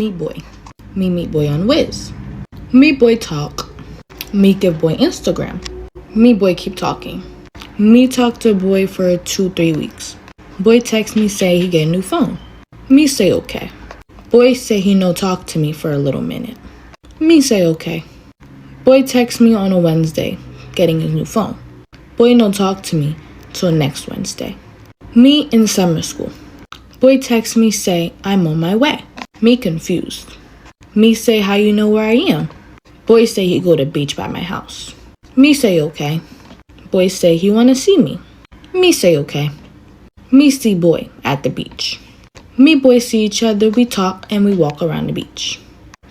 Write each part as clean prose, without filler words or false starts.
meet boy. Me meet boy on Wiz. Me boy talk. Me give boy Instagram. Me boy keep talking. Me talk to boy for 2-3 weeks. Boy text me say he get a new phone. Me say okay. Boy say he no talk to me for a little minute. Me say okay. Boy text me on a Wednesday, getting his new phone. Boy no talk to me till next Wednesday. Me in summer school. Boy text me say I'm on my way. Me confused. Me say how you know where I am? Boy say he go to beach by my house. Me say okay. Boy say he wanna see me. Me say okay. Me see boy at the beach. Me boy see each other, we talk and we walk around the beach.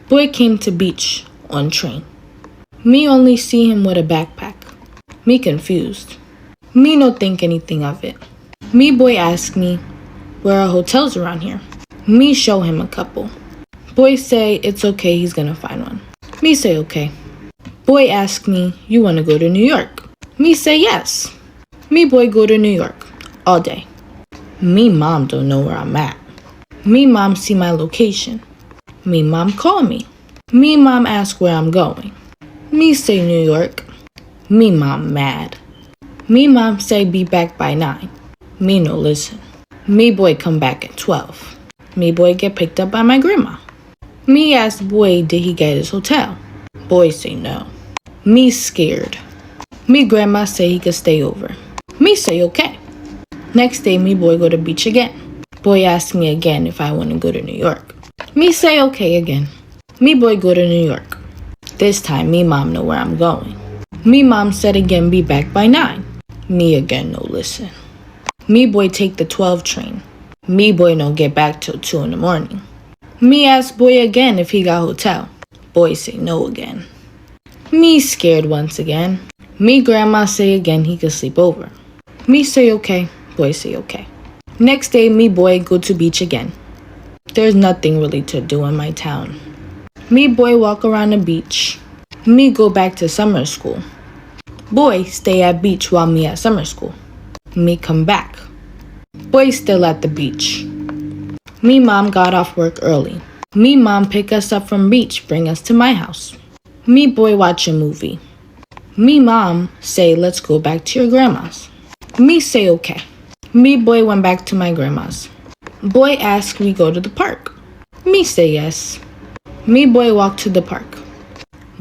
Boy came to beach on train. Me only see him with a backpack. Me confused. Me no think anything of it. Me boy ask me where are hotels around here. Me show him a couple. Boy say it's okay, he's gonna find one. Me say okay. Boy ask me, you wanna go to New York? Me say yes. Me boy go to New York all day. Me mom don't know where I'm at. Me mom see my location. Me mom call me. Me mom ask where I'm going. Me say New York. Me mom mad. Me mom say be back by 9. Me no listen. Me boy come back at 12. Me boy get picked up by my grandma. Me ask boy did he get his hotel. Boy say no. Me scared. Me grandma say he could stay over. Me say okay. Next day me boy go to beach again. Boy ask me again if I want to go to New York. Me say okay again. Me boy go to New York. This time me mom know where I'm going. Me mom said again be back by 9. Me again no listen. Me boy take the 12 train. Me boy no get back till 2 in the morning. Me ask boy again if he got hotel. Boy say no again. Me scared once again. Me grandma say again he could sleep over. Me say okay. Boy say okay. Next day me boy go to beach again. There's nothing really to do in my town. Me boy walk around the beach. Me go back to summer school. Boy stay at beach while me at summer school. Me come back. Boy still at the beach. Me mom got off work early. Me mom pick us up from beach, bring us to my house. Me boy watch a movie. Me mom say let's go back to your grandma's. Me say okay. Me boy went back to my grandma's. Boy ask we go to the park. Me say yes. Me boy walk to the park.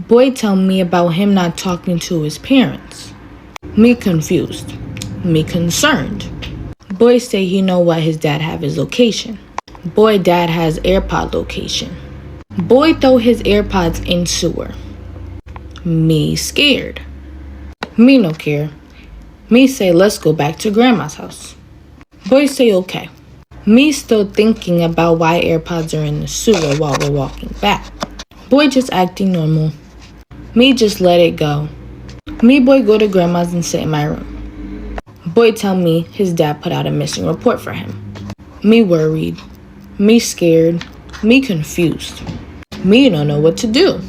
Boy tell me about him not talking to his parents. Me confused. Me concerned. Boy say he know why his dad have his location. Boy dad has AirPod location. Boy throw his AirPods in sewer. Me scared. Me no care. Me say let's go back to grandma's house. Boy say okay. Me still thinking about why AirPods are in the sewer while we're walking back. Boy just acting normal. Me just let it go. Me boy go to grandma's and sit in my room. Boy tell me his dad put out a missing report for him. Me worried. Me scared. Me confused. Me don't know what to do.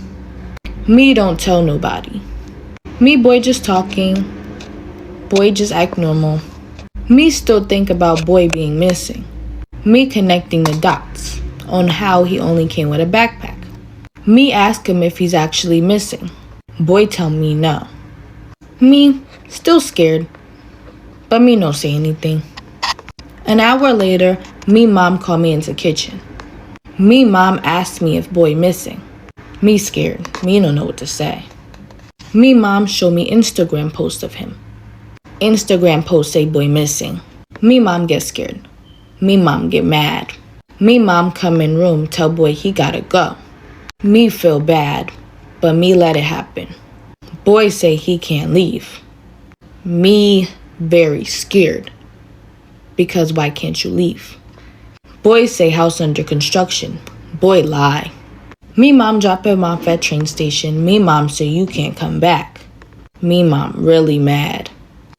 Me don't tell nobody. Me boy just talking. Boy just act normal. Me still think about boy being missing. Me connecting the dots on how he only came with a backpack. Me ask him if he's actually missing. Boy tell me no. Me still scared, but me no say anything. An hour later, me mom call me into kitchen. Me mom asked me if boy missing. Me scared. Me don't know what to say. Me mom show me Instagram post of him. Instagram post say boy missing. Me mom get scared. Me mom get mad. Me mom come in room tell boy he gotta go. Me feel bad, but me let it happen. Boy say he can't leave. Me very scared. Because why can't you leave? Boy say house under construction. Boy lie. Me mom drop him off at train station. Me mom say you can't come back. Me mom really mad.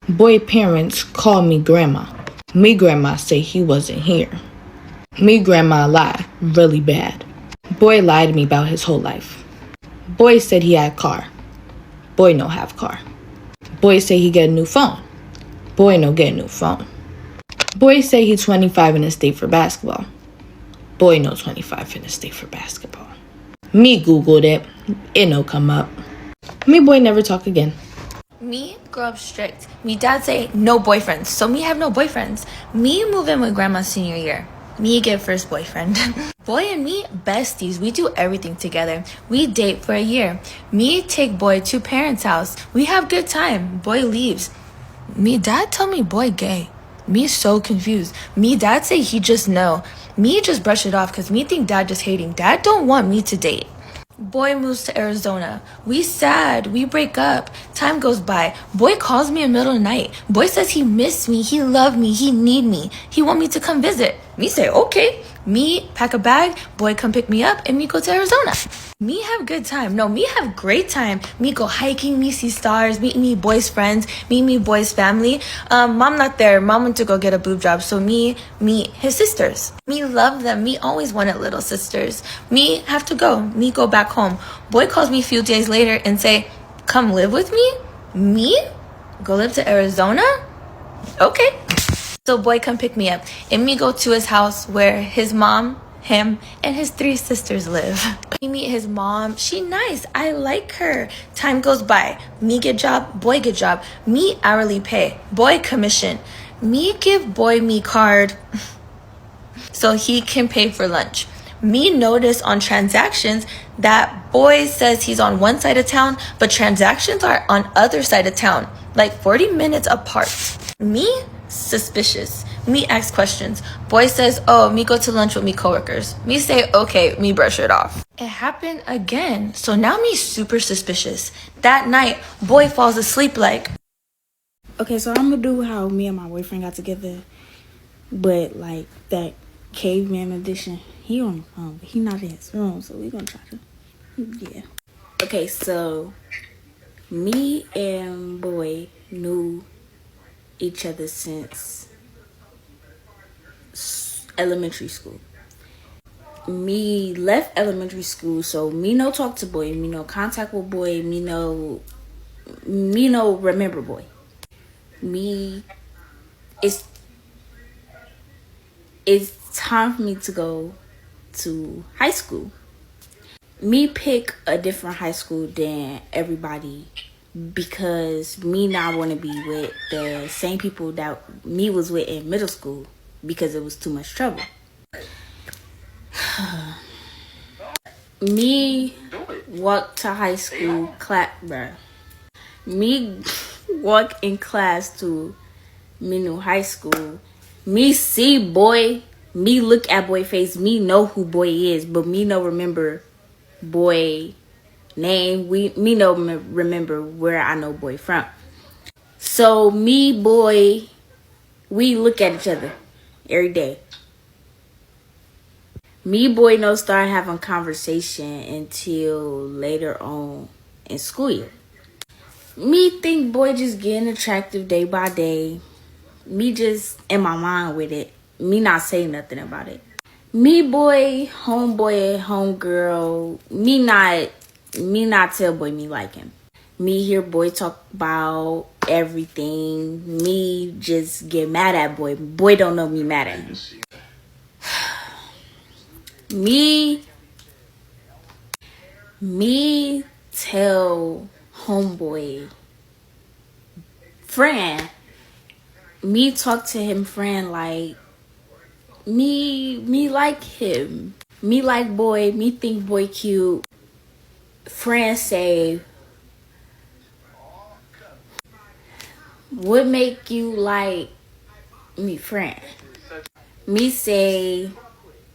Boy parents call me grandma. Me grandma say he wasn't here. Me grandma lie really bad. Boy lied to me about his whole life. Boy said he had car. Boy no have car. Boy say he get a new phone. Boy no get a new phone. Boy say he's 25 and in state for basketball. Boy no 25 finna stay for basketball. Me Googled it. It no come up. Me boy never talk again. Me grow up strict. Me dad say no boyfriends. So me have no boyfriends. Me move in with grandma senior year. Me get first boyfriend. Boy and me besties. We do everything together. We date for a year. Me take boy to parents' house. We have good time. Boy leaves. Me dad tell me boy gay. Me so confused. Me dad say he just know. Me just brush it off because me think dad just hating. Dad don't want me to date. Boy moves to Arizona. We sad. We break up. Time goes by. Boy calls me in the middle of the night. Boy says he miss me. He love me. He need me. He want me to come visit. Me say, okay. Me pack a bag. Boy come pick me up and me go to Arizona. Me have good time. No, me have great time. Me go hiking. Me see stars. Meet me boys' friends. Meet me boys' family. Mom not there. Mom went to go get a boob job. So me meet his sisters. Me love them. Me always wanted little sisters. Me have to go. Me go back home. Boy calls me a few days later and say, come live with me? Me? Go live to Arizona? Okay. So boy come pick me up and me go to his house where his mom, him, and his 3 sisters live. Me meet his mom. She nice. I like her. Time goes by. Me get job. Boy get job. Me hourly pay. Boy commission. Me give boy me card so he can pay for lunch. Me notice on transactions that boy says he's on one side of town, but transactions are on other side of town, like 40 minutes apart. Me suspicious. Me ask questions. Boy says, oh, me go to lunch with me coworkers. Me say, okay, me brush it off. It happened again. So now me super suspicious. That night, boy falls asleep like. Okay, so I'm gonna do how me and my boyfriend got together, but like that caveman edition. He on the phone, but he not in his room, so we gonna try to, yeah. Okay, so me and boy knew each other since elementary school. Me left elementary school, so me no talk to boy, me no contact with boy, me no remember boy. Me, it's time for me to go to high school. Me pick a different high school than everybody because me not want to be with the same people that me was with in middle school because it was too much trouble. Me walk to high school me walk in class to me new high school. Me see boy, me look at boy face, me know who boy is, but me no remember boy name. Me no remember where I know boy from. So me boy, we look at each other every day. Me boy no start having conversation until later on in school year. Me think boy just getting attractive day by day. Me just in my mind with it. Me not saying nothing about it. Me boy, homeboy, homegirl. Me not tell boy me like him. Me hear boy talk about everything. Me just get mad at boy. Boy don't know me mad at him. Me tell homeboy friend. Me talk to him friend like me like him. Me like boy. Me think boy cute. Friend say, what make you like me friend? Me say,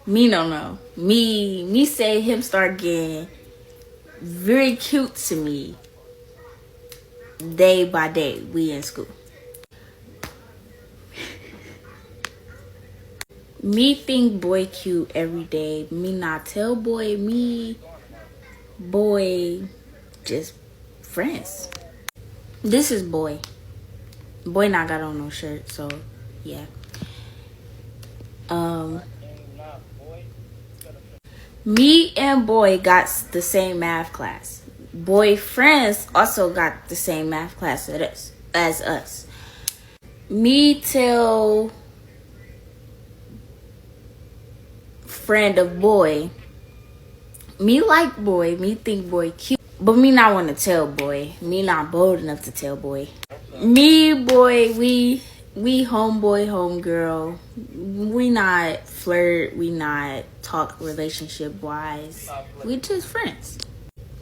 me don't know. Me say him start getting very cute to me day by day. We in school. Me think boy cute every day. Me not tell boy. Me boy just friends. This is boy. Boy not got on no shirt, so yeah. Me and boy got the same math class. Boy friends also got the same math class as us. Me tell friend of boy. Me like boy, me think boy cute, but me not want to tell boy. Me not bold enough to tell boy. Me boy, we homeboy, homegirl. We not flirt, we not talk relationship wise. We just friends.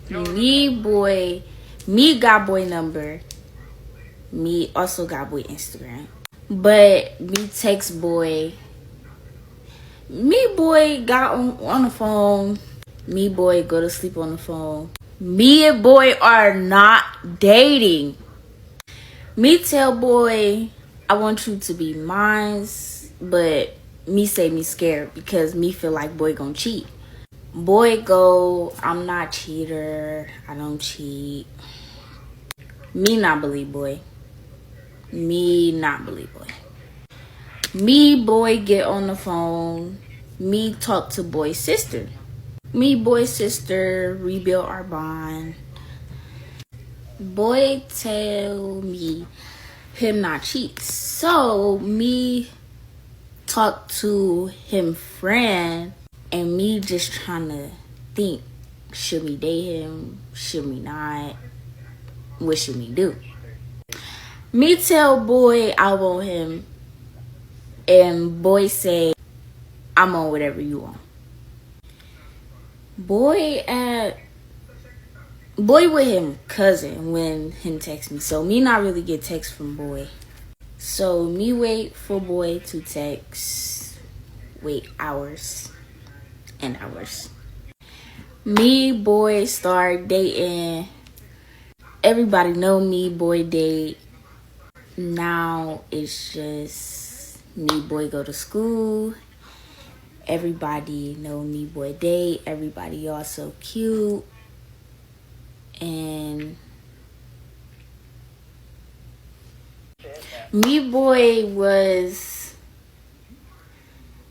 Me boy, me got boy number. Me also got boy Instagram. But me text boy. Me boy got on the phone. Me boy go to sleep on the phone. Me and boy are not dating. Me tell boy I want you to be mine, but me say me scared because me feel like boy gonna cheat. Boy go, I'm not cheater. I don't cheat. Me not believe boy. Me not believe boy. Me boy get on the phone. Me talk to boy's sister. Me boy's sister rebuild our bond. Boy tell me him not cheat. So me talk to him friend and me just trying to think, should we date him? Should we not? What should we do? Me tell boy I want him and boy say I'm on whatever you want. Boy with him cousin when him text me. So me not really get text from boy. So me wait for boy to text. Wait hours and hours. Me boy start dating. Everybody know me boy date. Now it's just me boy go to school. Everybody know me boy date. Everybody all so cute. And me boy was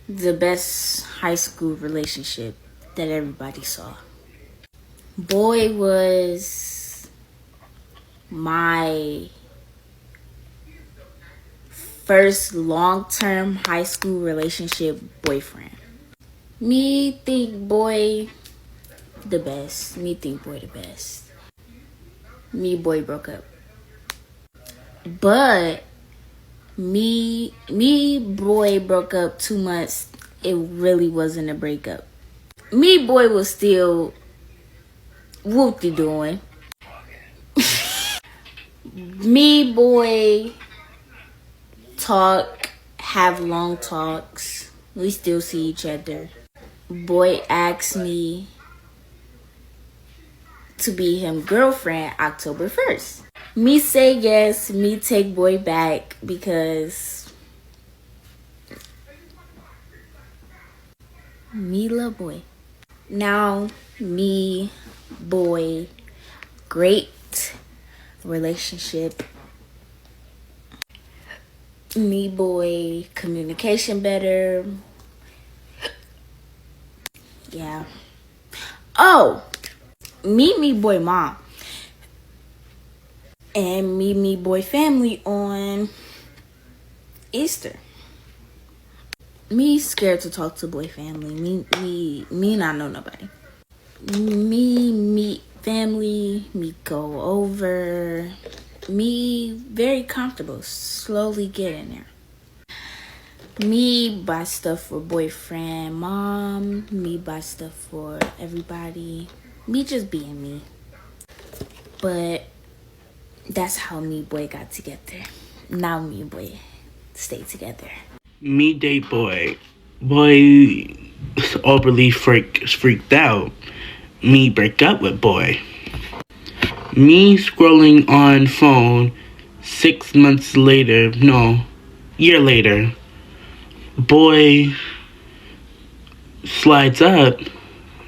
the best high school relationship that everybody saw. Boy was my first long-term high school relationship boyfriend. Me think boy the best. Me think boy the best. Me boy broke up. But me boy broke up 2 months. It really wasn't a breakup. Me boy was still whoop-de-doing. Me boy talk, have long talks. We still see each other. Boy asked me to be him girlfriend October 1st. Me say yes, me take boy back because me love boy. Now me boy great relationship. Me boy communication better. Yeah. Oh, me boy mom and me boy family on Easter. Me scared to talk to boy family. Me not know nobody. Me meet family. Me go over. Me very comfortable. Slowly get in there. Me buy stuff for boyfriend, mom. Me buy stuff for everybody. Me just being me. But that's how me boy got together. Now me boy stay together. Me date boy. Boy overly freaked out. Me break up with boy. Me scrolling on phone 6 months later, no, year later. Boy slides up.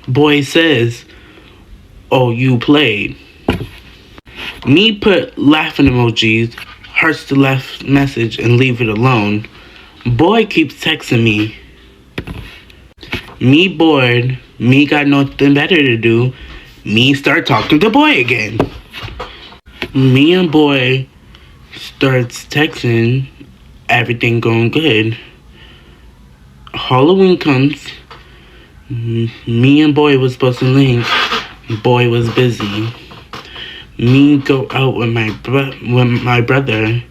Boy says, "Oh, you played." Me put laughing emojis, hearts to laugh message, and leave it alone. Boy keeps texting me. Me bored. Me got nothing better to do. Me start talking to boy again. Me and boy starts texting. Everything going good. Halloween comes. Me and boy was supposed to link. Boy was busy. Me go out with my brother.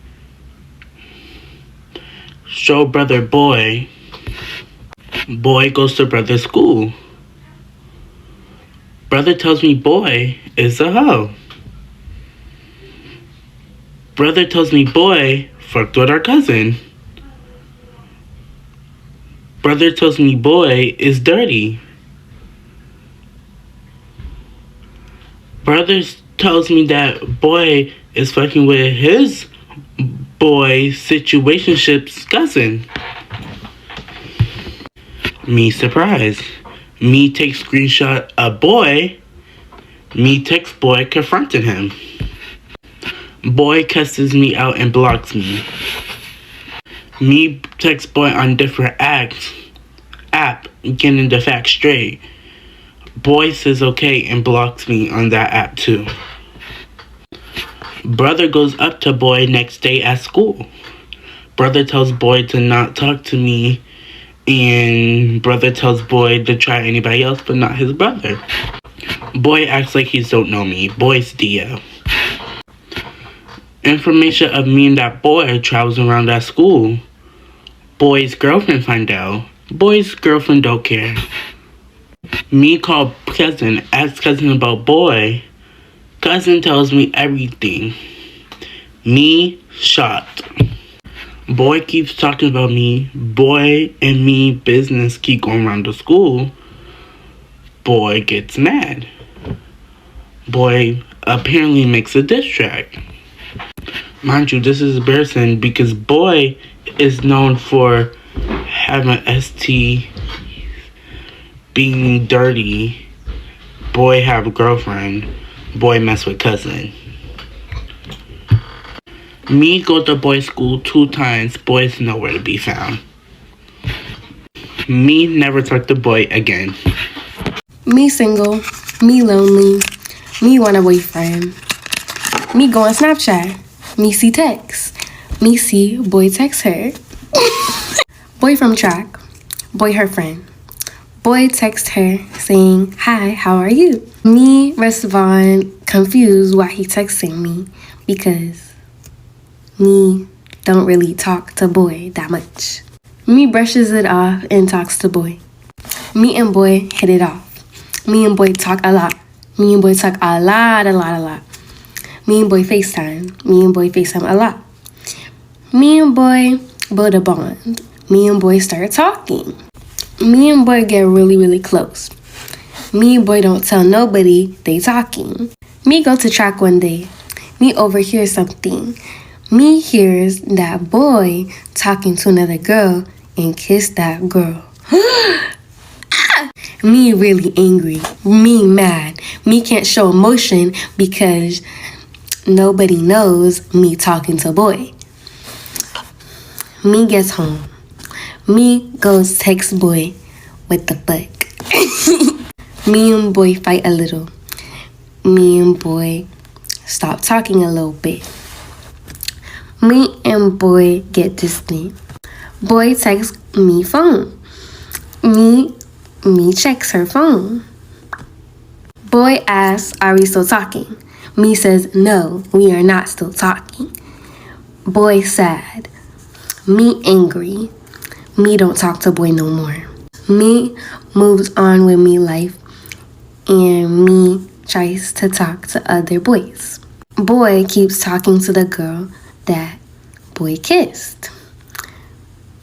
Show brother boy. Boy goes to brother's school. Brother tells me boy is a hoe. Brother tells me boy fucked with our cousin. Brother tells me boy is dirty. Brother tells me that boy is fucking with his boy situationship's cousin. Me surprised. Me take screenshot of boy. Me text boy confronting him. Boy cusses me out and blocks me. Me text boy on different app, getting the facts straight. Boy says okay and blocks me on that app too. Brother goes up to boy next day at school. Brother tells boy to not talk to me, and brother tells boy to try anybody else but not his brother. Boy acts like he don't know me. Boy's DL. Information of me and that boy travels around at school. Boy's girlfriend find out. Boy's girlfriend don't care. Me call cousin, ask cousin about boy. Cousin tells me everything. Me shocked. Boy keeps talking about me. Boy and me business keep going around the school. Boy gets mad. Boy apparently makes a diss track. Mind you, this is embarrassing because boy is known for having ST, being dirty. Boy have a girlfriend. Boy mess with cousin. Me go to boy's school 2 times. Boy's nowhere to be found. Me never talk to boy again. Me single. Me lonely. Me want a boyfriend. Me go on Snapchat. Me see text. Me see boy text her. Boy from track. Boy her friend. Boy text her saying, "Hi, how are you?" Me respond confused why he texting me because me don't really talk to boy that much. Me brushes it off and talks to boy. Me and boy hit it off. Me and boy talk a lot. Me and boy talk a lot. Me and boy FaceTime. Me and boy FaceTime a lot. Me and boy build a bond. Me and boy start talking. Me and boy get really close. Me and boy don't tell nobody they talking. Me go to track one day. Me overhear something. Me hears that boy talking to another girl and kiss that girl. Me really angry. Me mad. Me can't show emotion because nobody knows me talking to boy. Me gets home. Me goes text boy with the fuck. Me and boy fight a little. Me and boy stop talking a little bit. Me and boy get distant. Boy texts me phone. Me checks her phone. Boy asks, "Are we still talking?" Me says, "No, we are not still talking." Boy sad. Me angry. Me don't talk to boy no more. Me moves on with me life and me tries to talk to other boys. Boy keeps talking to the girl that boy kissed.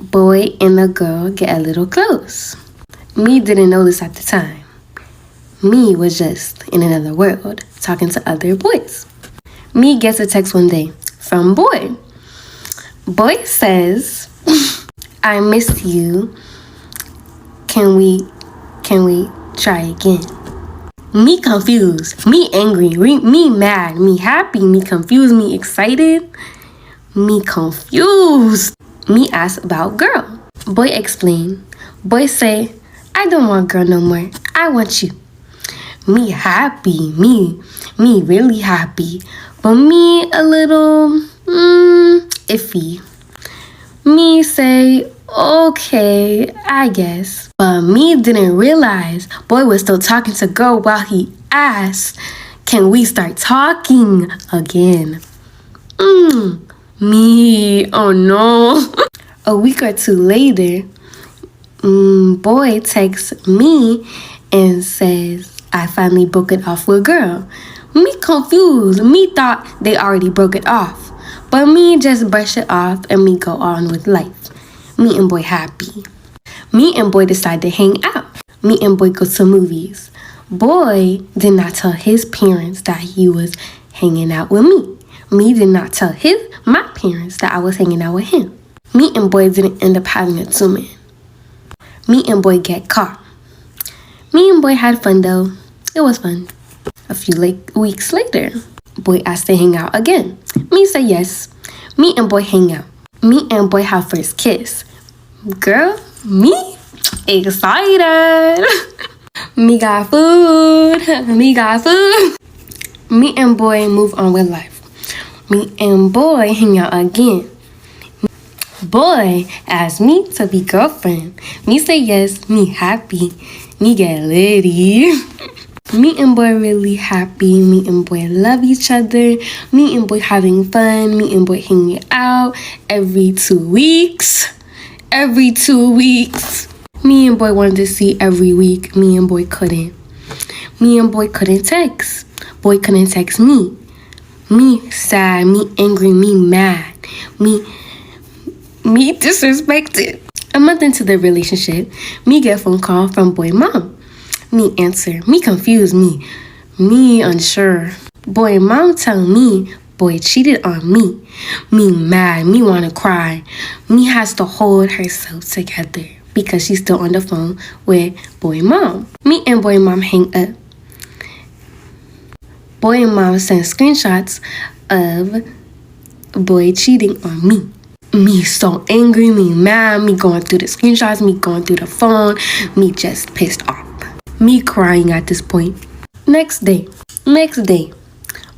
Boy and the girl get a little close. Me didn't know this at the time. Me was just in another world talking to other boys. Me gets a text one day from boy. Boy says, "I miss you. Can we try again?" Me confused, me angry, me mad, me happy, me confused, me excited, me confused. Me ask about girl. Boy explain. Boy say, "I don't want girl no more. I want you." Me happy, me really happy, but me a little iffy. Me say, Okay, I guess. But me didn't realize boy was still talking to girl while he asked, can we start talking again? Me, oh no. A week or two later, boy texts me and says, I finally broke it off with a girl. Me confused. Me thought they already broke it off. But me just brush it off and me go on with life. Me and boy happy. Me and boy decide to hang out. Me and boy go to movies. Boy did not tell his parents that he was hanging out with me. Me did not tell my parents that I was hanging out with him. Me and boy didn't end up having a two-man. Me and boy get caught. Me and boy had fun though. It was fun. A few weeks later, boy asked to hang out again. Me say yes. Me and boy hang out. Me and boy have first kiss. Girl, me excited. Me got food. Me got food. Me and boy move on with life. Me and boy hang out again. Boy asked me to be girlfriend. Me say yes. Me happy. Me get litty. Me and boy really happy. Me and boy love each other. Me and boy having fun. Me and boy hanging out every 2 weeks. Every 2 weeks. Me and boy wanted to see every week. Me and boy couldn't. Me and boy couldn't text. Boy couldn't text me. Me sad. Me angry. Me mad. Me disrespected. A month into the relationship, me get a phone call from boy mom. Me answer. Me confused. Me unsure. Boy mom tell me boy cheated on me. Me mad. Me wanna cry. Me has to hold herself together because she's still on the phone with boy mom. Me and boy mom hang up. Boy and mom send screenshots of boy cheating on me. Me so angry, me mad, me going through the screenshots, me going through the phone, me just pissed off. Me crying at this point. Next day,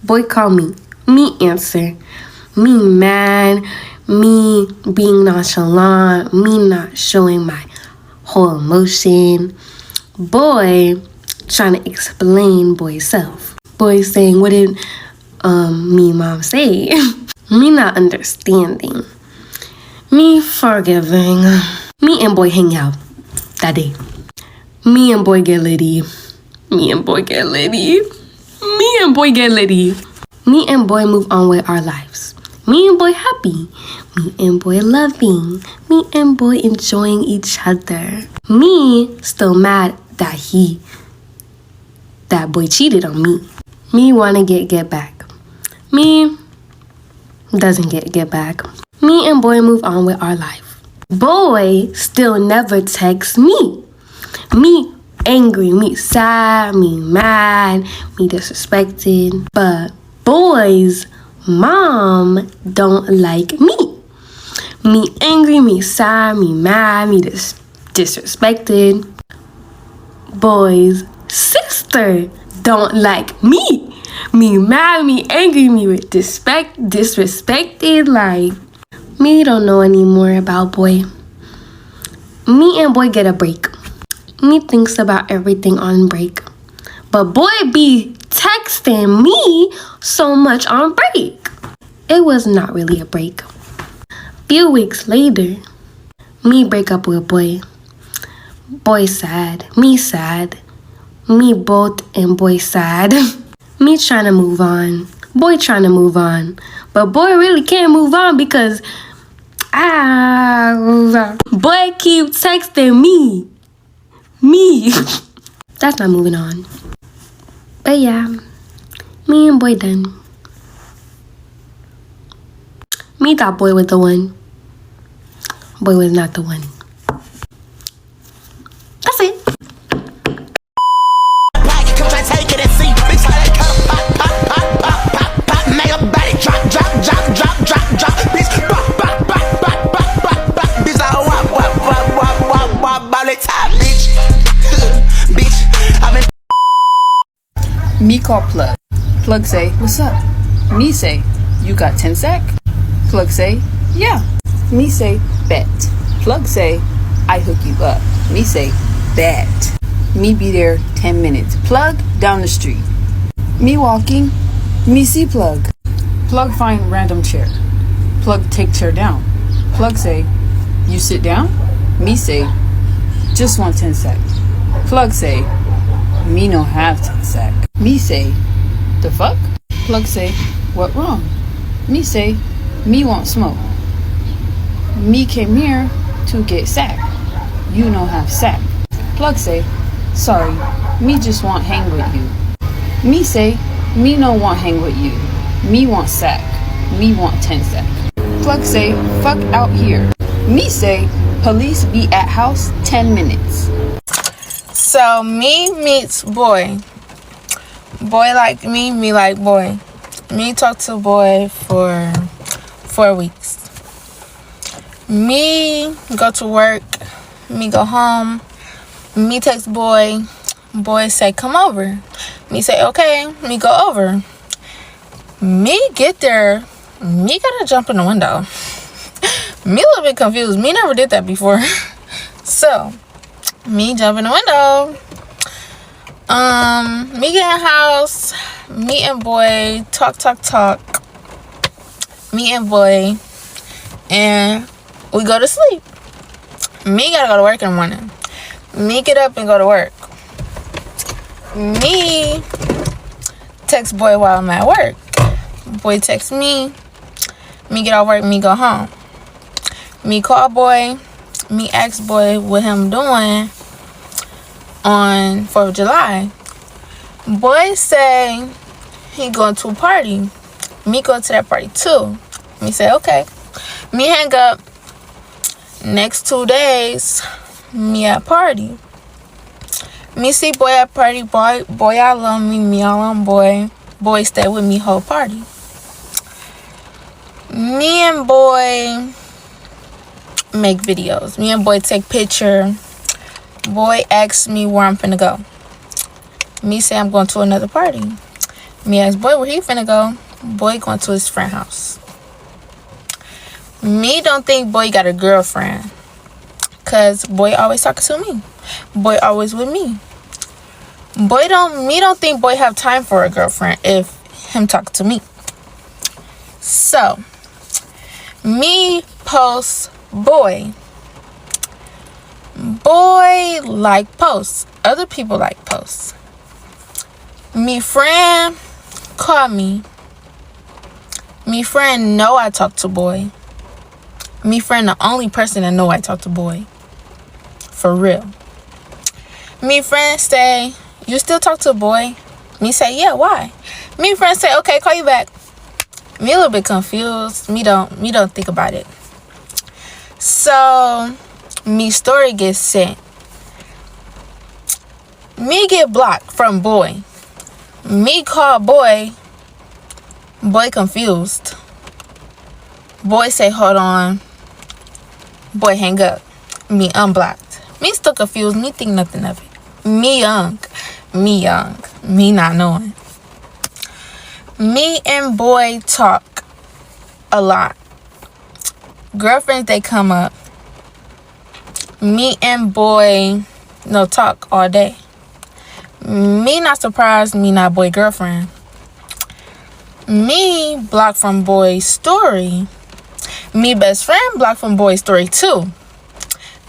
boy call me. Me answer. Me mad, me being nonchalant, me not showing my whole emotion. Boy trying to explain boy's self. Boy saying, what did me mom say? Me not understanding. Me forgiving. Me and boy hang out that day. Me and boy get litty. Me and boy get litty. Me and boy get litty. Me and boy move on with our lives. Me and boy happy. Me and boy loving. Me and boy enjoying each other. Me still mad that boy cheated on me. Me wanna get back. Me doesn't get back. Me and boy move on with our life. Boy still never texts me. Me angry, me sad, me mad, me disrespected. But boy's mom don't like me. Me angry, me sad, me mad, me disrespected. Boy's sister don't like me. Me mad, me angry, me with disrespected, like... Me don't know anymore about boy. Me and boy get a break. Me thinks about everything on break. But boy be texting me so much on break. It was not really a break. Few weeks later, me break up with boy. Boy sad. Me both and boy sad. Me trying to move on. Boy trying to move on. But boy really can't move on because boy keep texting me. That's not moving on. But yeah, me and boy done. Me thought boy was the one. Boy was not the one. That's it. Me call Plug. Plug say, what's up? Me say, you got 10 sec? Plug say, yeah. Me say, bet. Plug say, I hook you up. Me say, bet. Me be there 10 minutes. Plug down the street. Me walking. Me see plug. Plug find random chair. Plug take chair down. Plug say, you sit down? Me say, just want 10 sec. Plug say, me no have 10 sec. Me say, the fuck? Plug say, what wrong? Me say, me want smoke. Me came here to get sack. You no have sack. Plug say, sorry, me just want hang with you. Me say, me no want hang with you. Me want sack. Me want 10 sack. Plug say, fuck out here. Me say, police be at house 10 minutes. So me meets boy. Boy like me like boy. Me talk to boy for 4 weeks. Me go to work. Me go home. Me text boy. Boy say come over. Me say okay. Me go over. Me get there. Me gotta jump in the window. Me a little bit confused. Me never did that before. So me jump in the window. Me get in the house. Me and boy talk. Me and boy, and we go to sleep. Me gotta go to work in the morning. Me get up and go to work. Me text boy while I'm at work. Boy text me. Me get off work. Me go home. Me call boy. Me ask boy what him doing on 4th of July. Boy say he going to a party. Me go to that party too. Me say okay. Me hang up. Next 2 days, me at party. Me see boy at party. Boy I love me. Me I love boy. Boy stay with me whole party. Me and boy make videos. Me and boy take picture. Boy asks me where I'm finna go. Me say I'm going to another party. Me ask boy where he finna go. Boy going to his friend house. Me don't think boy got a girlfriend, cause boy always talking to me. Boy always with me. Me don't think boy have time for a girlfriend if him talking to me. So me post boy. Boy like posts. Other people like posts. Me friend call me. Me friend know I talk to boy. Me friend the only person that know I talk to boy. For real. Me friend say, you still talk to boy? Me say, yeah, why? Me friend say, okay, call you back. Me a little bit confused. Me don't think about it. So me story gets sent. Me get blocked from boy. Me call boy. Boy confused. Boy say hold on. Boy hang up. Me unblocked. Me still confused. Me think nothing of it. Me young. Me not knowing. Me and boy talk a lot. Girlfriends they come up. Me and boy no talk all day. Me not surprised. Me not boy girlfriend. Me blocked from boy's story. Me best friend blocked from boy's story too.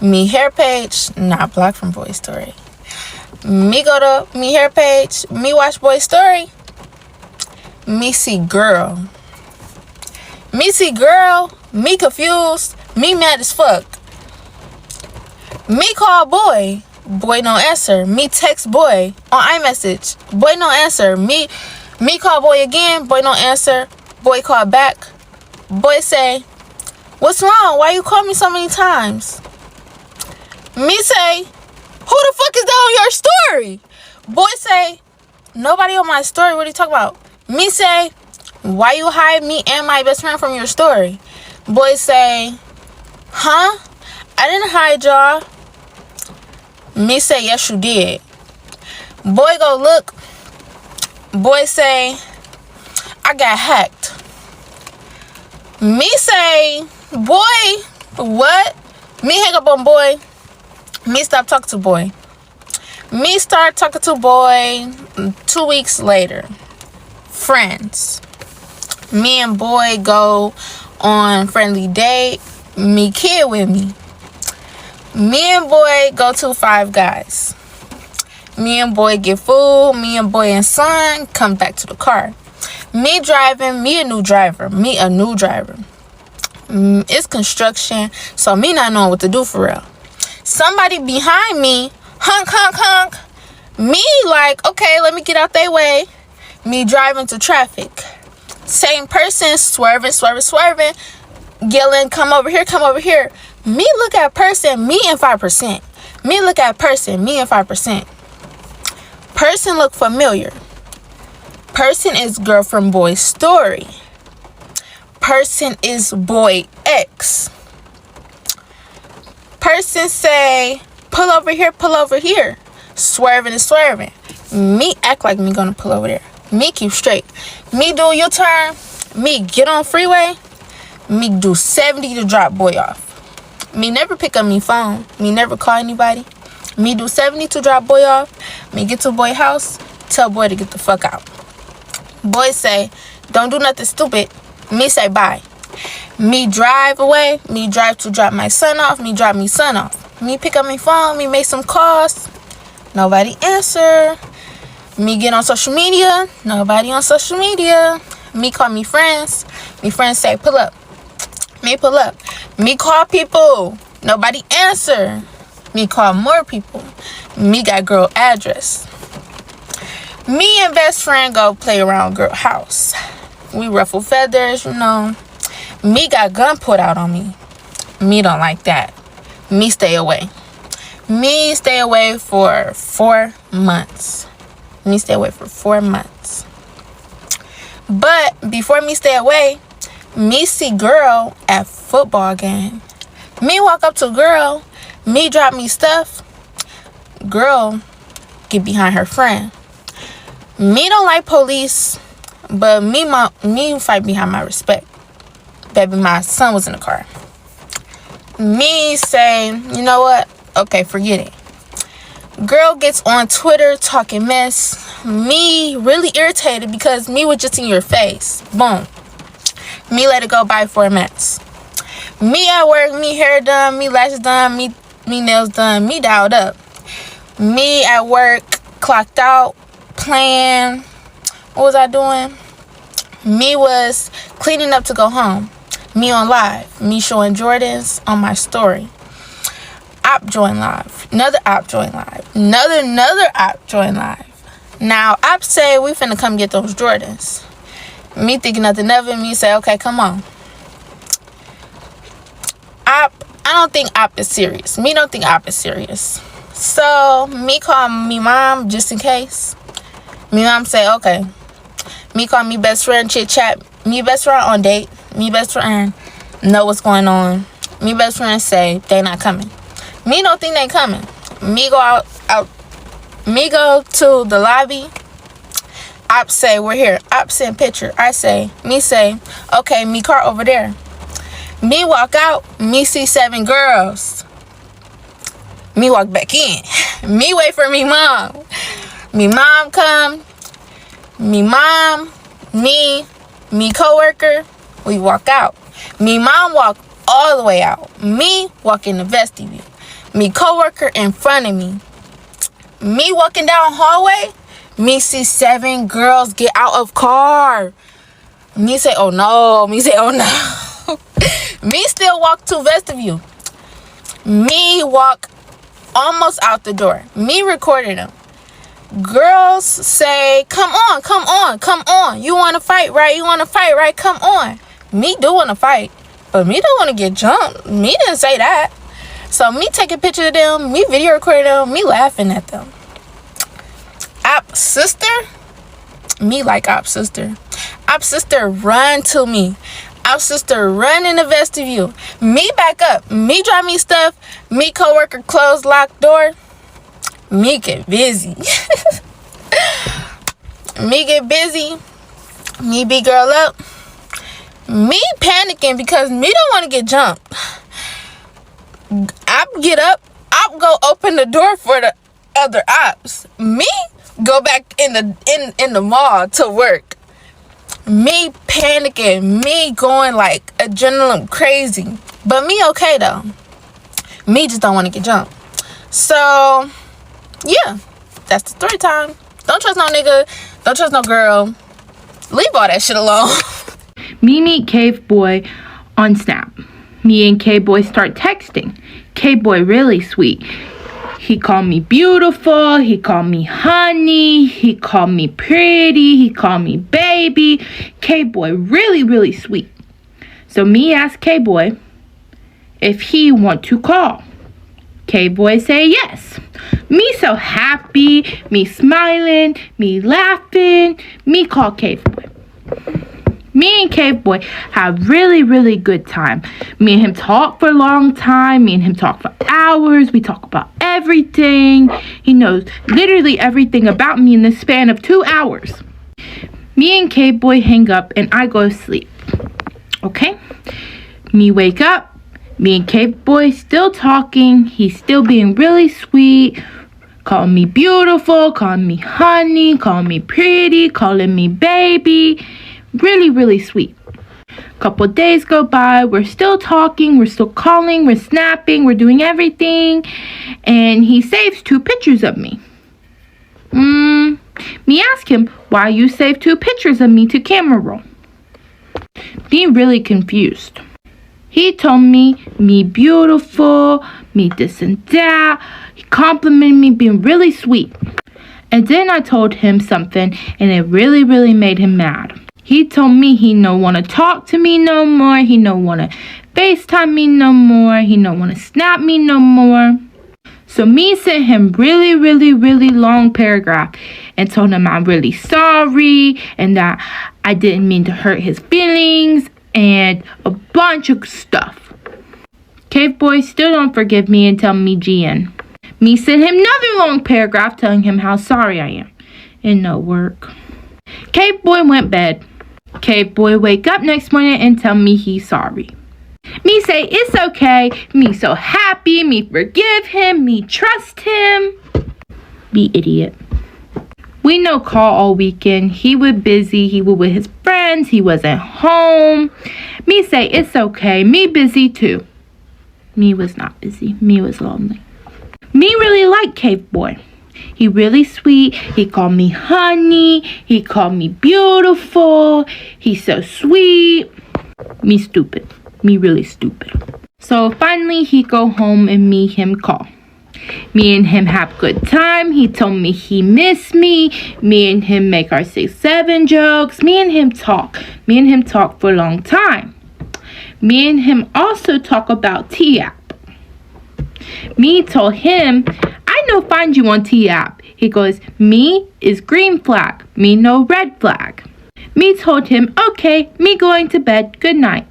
Me hair page not blocked from boy's story. Me go to me hair page. Me watch boy's story. Me see girl. Me confused. Me mad as fuck. Me call boy. Boy no answer. Me text boy on iMessage. Boy no answer. Me call boy again. Boy no answer. Boy call back. Boy say, what's wrong? Why you call me so many times? Me say, who the fuck is that on your story? Boy say, nobody on my story. What are you talking about? Me say, why you hide me and my best friend from your story? Boy say, huh? I didn't hide y'all. Me say, yes you did. Boy go look. Boy say, I got hacked. Me say, boy, what? Me hang up on boy. Me stop talking to boy. Me start talking to boy 2 weeks later. Friends. Me and boy go on friendly date. Me kid with me. Me and boy go to Five Guys. Me and boy get food. Me and boy and son come back to the car. Me driving. Me a new driver. It's construction, so me not knowing what to do for real. Somebody behind me, honk, honk, honk. Me like, okay, let me get out their way. Me driving to traffic. Same person swerving, yelling, come over here. Me look at person, me and 5%. Me look at person, me and 5%. Person look familiar. Person is girlfriend boy story. Person is boy X. Person say, pull over here. Swerving. Me act like me gonna pull over there. Me keep straight. Me do U-turn. Me get on freeway. Me do 70 to drop boy off. Me never pick up me phone. Me never call anybody. Me do 70 to drop boy off. Me get to boy house. Tell boy to get the fuck out. Boy say, don't do nothing stupid. Me say bye. Me drive away. Me drive to drop my son off. Me drop me son off. Me pick up my phone. Me make some calls. Nobody answer. Me get on social media. Nobody on social media. Me call me friends. Me friends say pull up. Me pull up. Me call people. Nobody answer. Me call more people. Me got girl address. Me and best friend go play around girl house. We ruffle feathers, Me got gun put out on me. Me don't like that. Me stay away. Me stay away for 4 months. But before me stay away, me see girl at football game. Me walk up to girl. Me drop me stuff. Girl get behind her friend. Me don't like police, but me fight behind my respect. Baby, my son was in the car. Me say, you know what? Okay, forget it. Girl gets on Twitter talking mess. Me really irritated because me was just in your face. Boom. Me let it go by 4 months. Me at work, me hair done, me lashes done, me nails done, me dialed up. Me at work, clocked out, playing. What was I doing? Me was cleaning up to go home. Me on live. Me showing Jordans on my story. Op join live. Another op join live. Another op join live. Now, op say we finna come get those Jordans. Me thinking nothing of it. Me say, okay, come on. I don't think op is serious. Me don't think op is serious. So, me call me mom just in case. Me mom say, okay. Me call me best friend, chit chat. Me best friend on date. Me best friend know what's going on. Me best friend say they not coming. Me don't think they coming. Me go out. Me go to the lobby. Op say we're here. Op send picture. Me say, okay, me car over there. Me walk out. Me see 7 girls. Me walk back in. Me wait for me mom. Me mom come. Me mom, me coworker, we walk out. Me mom walk all the way out. Me walk in the vestibule. Me coworker in front of me. Me walking down hallway. Me see 7 girls get out of car. Me say, oh no. Me still walk to vestibule. Me walk almost out the door. Me recording them. Girls say, come on. You want to fight, right? Come on. Me do want to fight, but me don't want to get jumped. Me didn't say that. So me take a picture of them, me video recording them, me laughing at them. Op sister? Me like op sister. Op sister run to me. Op sister run in the vestibule. Me back up. Me drop me stuff. Me coworker close, lock door. Me get busy. Me beat girl up. Me panicking because me don't want to get jumped. I get up. I don't go open the door for the other ops. Me go back in the mall to work. Me panicking, me going like adrenaline crazy. But me okay though. Me just don't want to get jumped. So yeah, that's the story time. Don't trust no nigga. Don't trust no girl. Leave all that shit alone. Me meet Cave Boy on Snap. Me and Cave Boy start texting. Cave Boy really sweet. He called me beautiful. He called me honey. He called me pretty. He called me baby. Cave Boy really, really sweet. So me ask Cave Boy if he want to call. Cave Boy say yes. Me so happy. Me smiling. Me laughing. Me call Cave Boy. Me and Cave Boy have really, really good time. Me and him talk for a long time. Me and him talk for hours. We talk about everything. He knows literally everything about me in the span of 2 hours. Me and Cave Boy hang up and I go to sleep. Okay? Me wake up. Me and Cave Boy still talking. He's still being really sweet. Calling me beautiful. Calling me honey. Calling me pretty. Calling me baby. Really, really sweet. Couple days go by. We're still talking. We're still calling. We're snapping. We're doing everything. And he saves 2 pictures of me. Me ask him, why you save 2 pictures of me to camera roll? Me really confused. He told me beautiful, me this and that. He complimented me being really sweet. And then I told him something and it really, really made him mad. He told me he no want to talk to me no more. He no want to FaceTime me no more. He no want to snap me no more. So me sent him really, really, really long paragraph and told him I'm really sorry and that I didn't mean to hurt his feelings and a bunch of stuff. Cave Boy still don't forgive me and tell me GN. Me sent him another long paragraph telling him how sorry I am. It no work. Cave Boy went bed. Cave Boy wake up next morning and tell me he's sorry. Me say it's okay. Me so happy. Me forgive him. Me trust him. Be idiot. We no call all weekend. He was busy. He was with his friends. He wasn't home. Me say it's okay. Me busy too. Me was not busy. Me was lonely. Me really like Cave Boy. He really sweet. He called me honey. He called me beautiful. He's so sweet. Me stupid. Me really stupid. So finally he go home and me him call. Me and him have good time. He told me he miss me. Me and him make our 6-7 jokes. Me and him talk. Me and him talk for a long time. Me and him also talk about T-App. Me told him, I no find you on T-App. He goes, me is green flag. Me no red flag. Me told him, okay, me going to bed. Good night.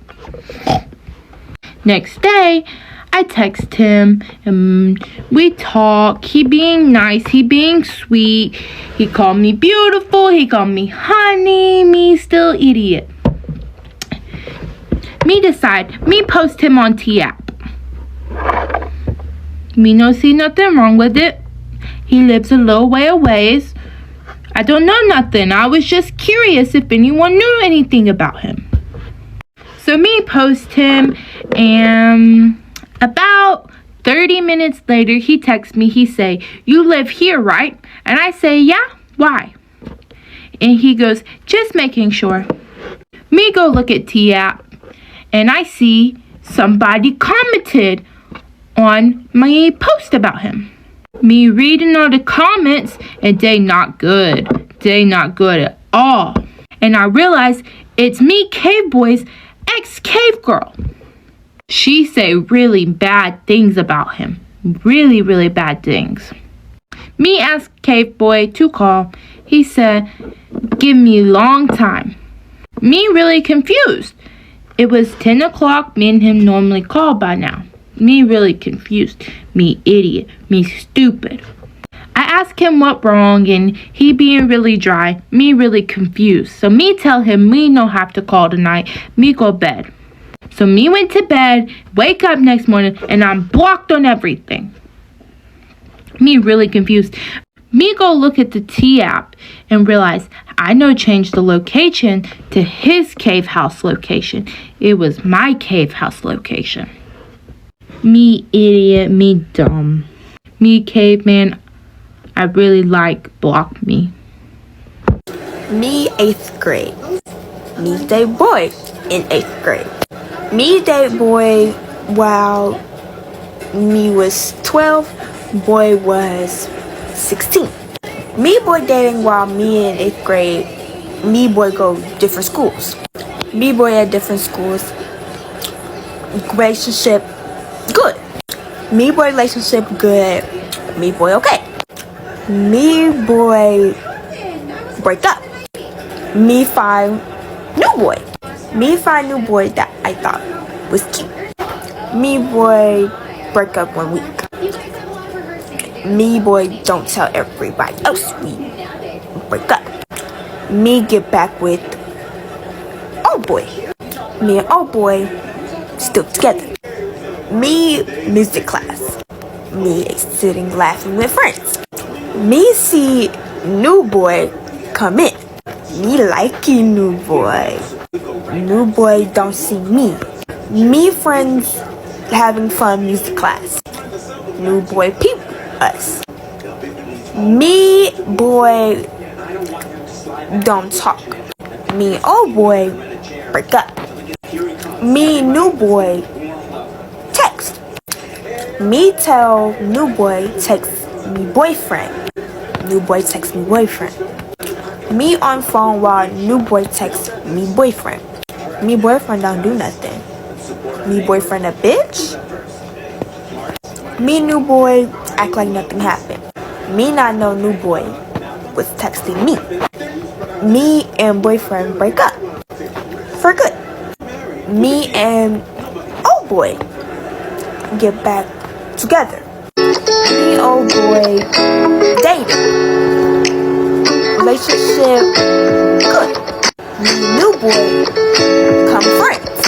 Next day, I text him. We talk. He being nice. He being sweet. He called me beautiful. He called me honey. Me still idiot. Me decide. Me post him on T-App. Me no see nothing wrong with it. He lives a little way away. I don't know nothing. I was just curious if anyone knew anything about him. So me post him, and about 30 minutes later, he texts me. He say, you live here, right? And I say, yeah, why? And he goes, just making sure. Me go look at T-App, and I see somebody commented on my post about him. Me reading all the comments, and they not good. They not good at all. And I realize it's me, Cave Boy's ex-cave girl. She say really bad things about him. Really, really bad things. Me asked Cave Boy to call. He said, give me a long time. Me really confused. It was 10 o'clock. Me and him normally call by now. Me really confused. Me idiot. Me stupid. I asked him what wrong and he being really dry. Me really confused. So me tell him me no have to call tonight. Me go bed. So me went to bed, wake up next morning, and I'm blocked on everything. Me really confused. Me go look at the T app and realize I no changed the location to his cave house location. It was my cave house location. Me idiot, me dumb. Me caveman, I really like block me. Me 8th grade. Me date boy in 8th grade. Me date boy while me was 12, boy was 16. Me boy dating while me in 8th grade, me boy go different schools. Me boy at different schools. Relationship good. Me boy relationship good. Me boy okay. Me boy break up. Me find new boy. Me find new boy that I thought was cute. Me boy break up 1 week. Me boy don't tell everybody else we break up. Me get back with old boy. Me and old boy still together. Me music class. Me sitting laughing with friends. Me see new boy come in. Me liking new boy. New boy don't see me. Me friends having fun music class. New boy peep us. Me boy don't talk. Me old boy break up. Me new boy text. Me tell new boy text me boyfriend. New boy text me boyfriend. Me on phone while new boy text me boyfriend. Me boyfriend don't do nothing. Me boyfriend a bitch. Me new boy act like nothing happened. Me not know new boy was texting me. Me and boyfriend break up for good. Me and old boy get back together. Me old boy dating. Relationship good. Me new boy come friends.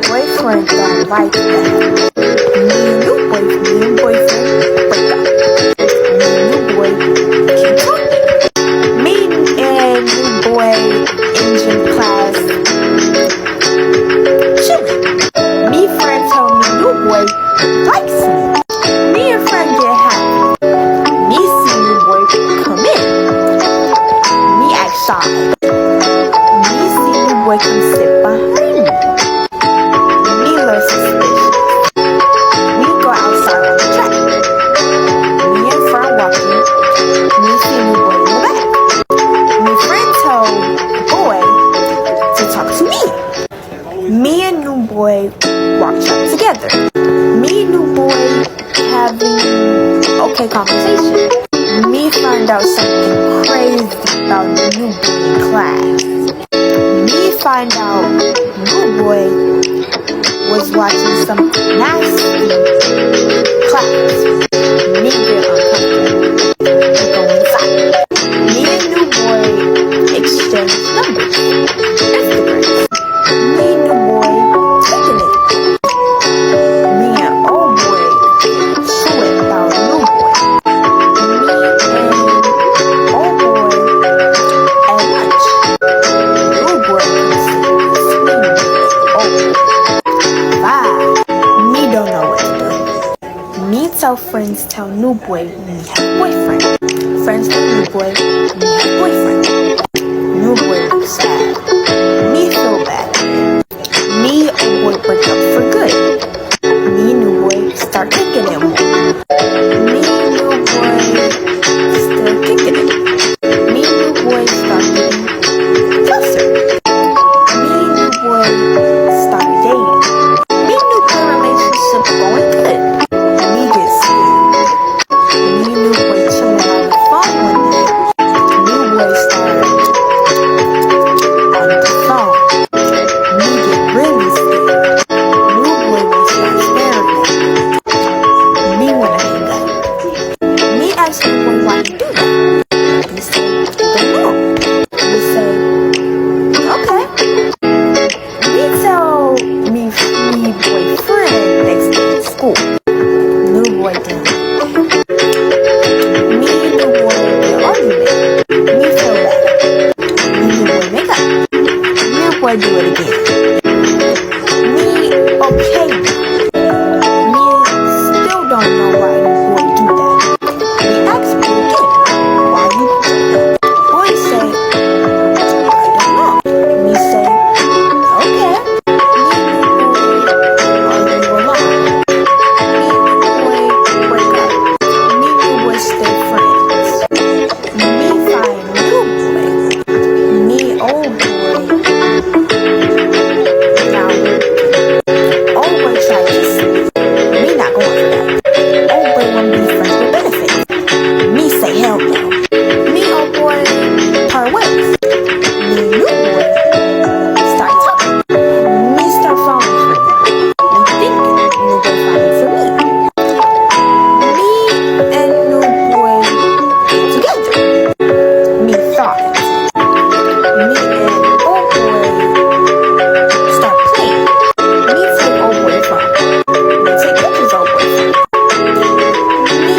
Boyfriend don't like that. Me and boyfriend break up. Me and new boy keep talking. Me and new boy engine class chilling. Me friend tell me new boy likes me. Me and friend get happy. Me see new boy come in. Me act shy. Me see new boy come sit behind me. Me look suspicious. We go outside on the track. Me and friend walking. Me see new boy in the back. Me friend tell boy to talk to me. Me and new boy walked up together. Me new boy having okay conversation. Me find out something crazy about new boy in class. Me find out new boy was watching something nasty class. Me get uncomfortable. We go inside. Me and new boy exchange numbers. Instagrams. Me and new boy taking it. Me and old boy chewing about new boy. Me and old boy at lunch. New boy can see sweet old. Bye. Me don't know what to do. Me tell friends tell new boy me have boyfriend. Friends tell new boy me have boyfriend. New boy looks sad. Me feel bad. Me old boy break up for good. Me new boy start kicking it more. Me new boy still kicking it. Me new boy start getting closer. Me new boy start dating. Me new boy relationship going good. Me get scared. Me new boy chilling on the phone one day. New boy start on Okay, me still don't know why you boy do that. We ask boy again, why you do that? Boy say, I don't know. Me say, okay. Me argue a lot. Me boy break up. Me boy stay friends. Me find new boy. Me old boy now working. Old boy try kiss me. Me not going for that. Old boy wanna be friends with benefits. Me say hell no. Me old boy part ways. Me new boy start talking. Me start falling for me. Me thinking new boy falling for me. Me and new boy together. Me thought. Me and old boy start playing. Me take old boy from. Me take pictures old boy from. Me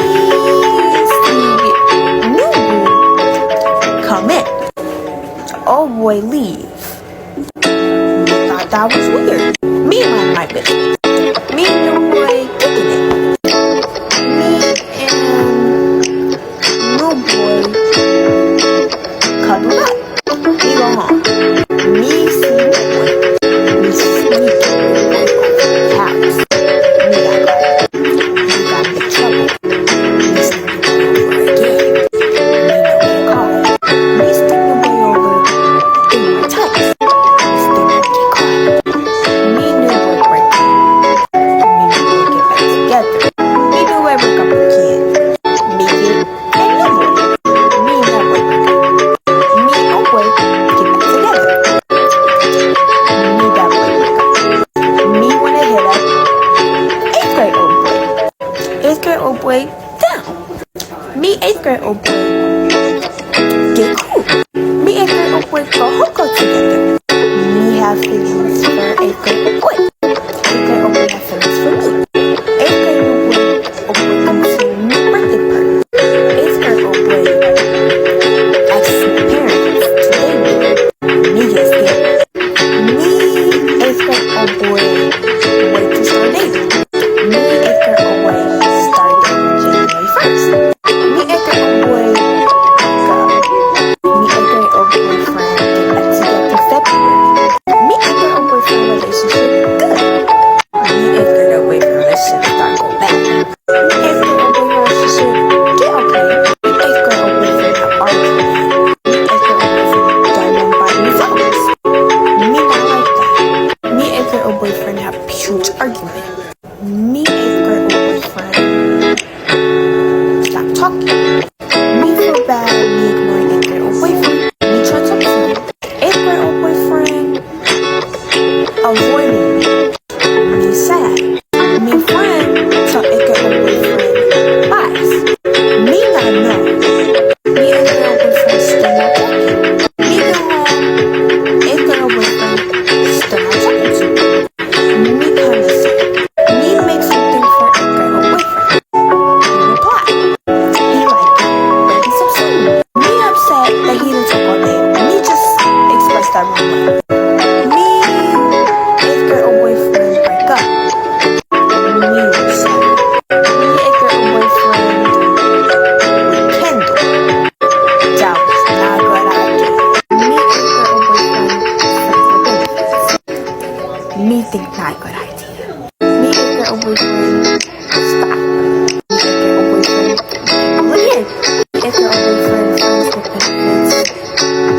see new boo come in. Old boy leave. Me thought that was weird. Me mind my business. Me and new boy kicking it. Me and new boy cuddle up. Me go home. Me see new boy. Me sneak house. Me got caught. Me got in big trouble. Me sneak over again. Me no get caught. Me stick new boy over in my tights. Me still not get caught. Me new boy break up. Me new boy get back together. Me new boy break up again. Me get and new boy. Me and that boy break up. Me old boy get back together. Me that boy break up. Me wanna hit up 8th grade old boy. 8th grade old boy down. Me 8th grade old boy get cool. Me 8th grade old boy go hook up together. Me have feelings for 8th grade old boy. 8th grade old boy have feelings for me. 8th grade old boy come to me birthday party. 8th grade old boy asks my parents to date me. Me get scared. Me 8th grade old boy wait to start dating. Me 8th grade old boy start dating January 1st. Me 8th grade old boy break up. Me 8th grade old boyfriend get back together February. Me 8th grade old boyfriend relationship good. Me 8th grade old boyfriend relationship start go back. Me 8th grade old boyfriend relationship get okay. Me 8th grade old boyfriend have argument. Me 8th grade old boyfriend don't want to buy me flowers. Me not like that. Me 8th grade old boyfriend have huge argument. Me 8th grade old boyfriend stop talking. Me feel bad. Me ignoring 8th grade old boyfriend. Me try to talk to him. 8th grade old boyfriend avoiding me. Me sad. Me friend tell 8th grade old boyfriend lies. Me not know. Me 8th grade old boyfriend still not talking. Me go home. 8th grade old boyfriend still not talking to me. Me kinda sad. Me make something for 8th grade old boyfriend. He reply. He like it, but he's upset with me. Me upset that he didn't talk all day. Me just express that real way. Me 8th grade old boyfriend break up. Me upset. Me 8th grade old boyfriend rekindle. That was not a good idea. Me 8th grade old boyfriend friends with benefits. Me think not a good idea. Me 8th grade old boyfriend stop. Me 8th grade old boyfriend again. Me 8th grade old boyfriend friends with benefits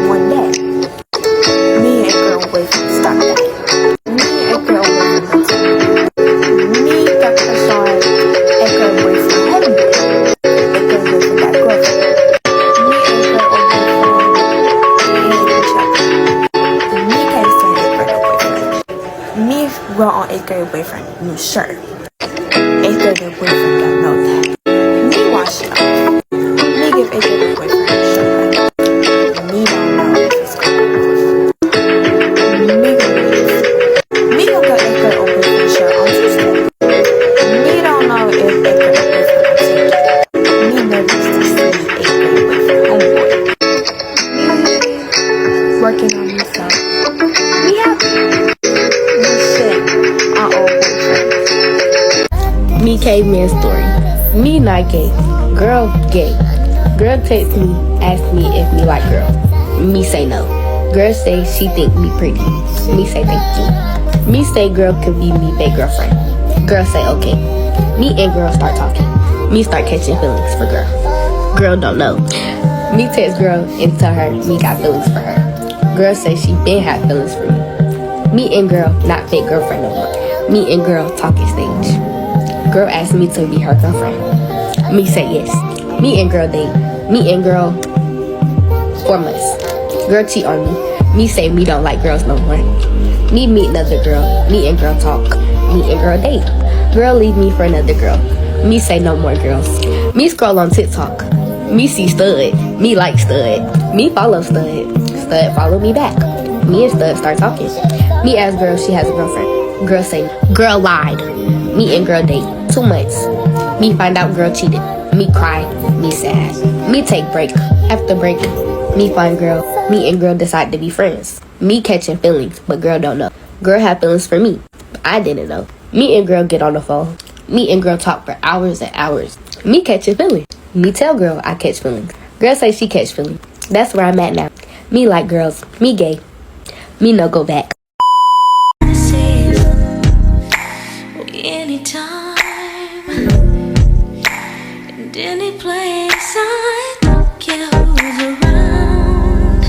one day. Me 8th grade old boyfriend stop that. Me 8th grade old boyfriend went to me got crush on 8th grade boyfriend heaven boy. 8th grade boyfriend got girlfriend. Me 8th grade old boyfriend hate each other. Me can't stand 8th grade old boyfriend. Me wrote on 8th grade boyfriend new shirt. 8th grade boyfriend don't know that. Me wash it off. Me give 8th grade boyfriend a shirt back. Me don't know if it's coming off. Me gonna leave. Me gonna get 8th grade old boyfriend shirt on Tuesday. Me don't know if 8th grade boyfriend will take it. Me nervous to see 8th grade boyfriend homeboy. Me working on myself. Me happy. Me shit on old boyfriend. caveman story. Me not gay. Girl gay. Girl text me, ask me if me like girl. Me say no. Girl say she think me pretty. Me say thank you. Me say girl could be me big girlfriend. Girl say okay. Me and girl start talking. Me start catching feelings for girl. Girl don't know. Me text girl and tell her me got feelings for her. Girl say she been had feelings for me. Me and girl not fake girlfriend no more. Me and girl talking stage. Girl asked me to be her girlfriend. Me say yes. Me and girl date. Me and girl 4 months. Girl cheat on me. Me say me don't like girls no more. Me meet another girl. Me and girl talk. Me and girl date. Girl leave me for another girl. Me say no more girls. Me scroll on TikTok. Me see Stud. Me like Stud. Me follow Stud. Stud follow me back. Me and Stud start talking. Me ask girl if she has a girlfriend. Girl say, girl lied. Me and girl date 2 months. Me find out girl cheated. Me cry. Me sad. Me take break. After break, me find girl. Me and girl decide to be friends. Me catching feelings, but girl don't know. Girl have feelings for me. I didn't know. Me and girl get on the phone. Me and girl talk for hours and hours. Me catching feelings. Me tell girl I catch feelings. Girl say she catch feelings. That's where I'm at now. Me like girls. Me gay. Me no go back. Anytime and any place, I don't care who's around.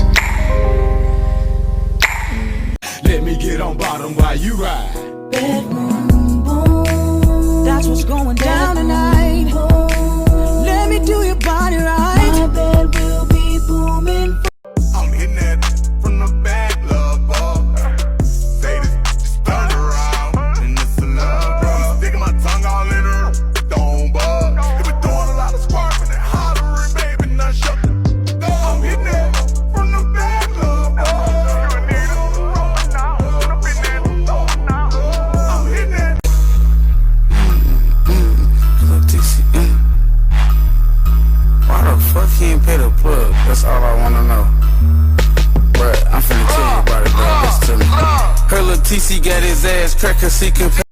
Let me get on bottom while you ride. Bedroom boom, that's what's going down tonight. Let me do your body right. My bed will be booming. I'm hitting that from the back, love ball. Say this, just turn around, and it's a love drop. Sticking my tongue all in her, don't bug. They been doing a lot of sparking and hollering, baby, not shut the. I'm hitting that from the back, love ball. I'm hitting that. Why the fuck he ain't pay the plug? That's all I wanna know. Bruh, I'm finna tell you about it, bro. Listen to me. Her little TC got his ass cracked cause he can pay.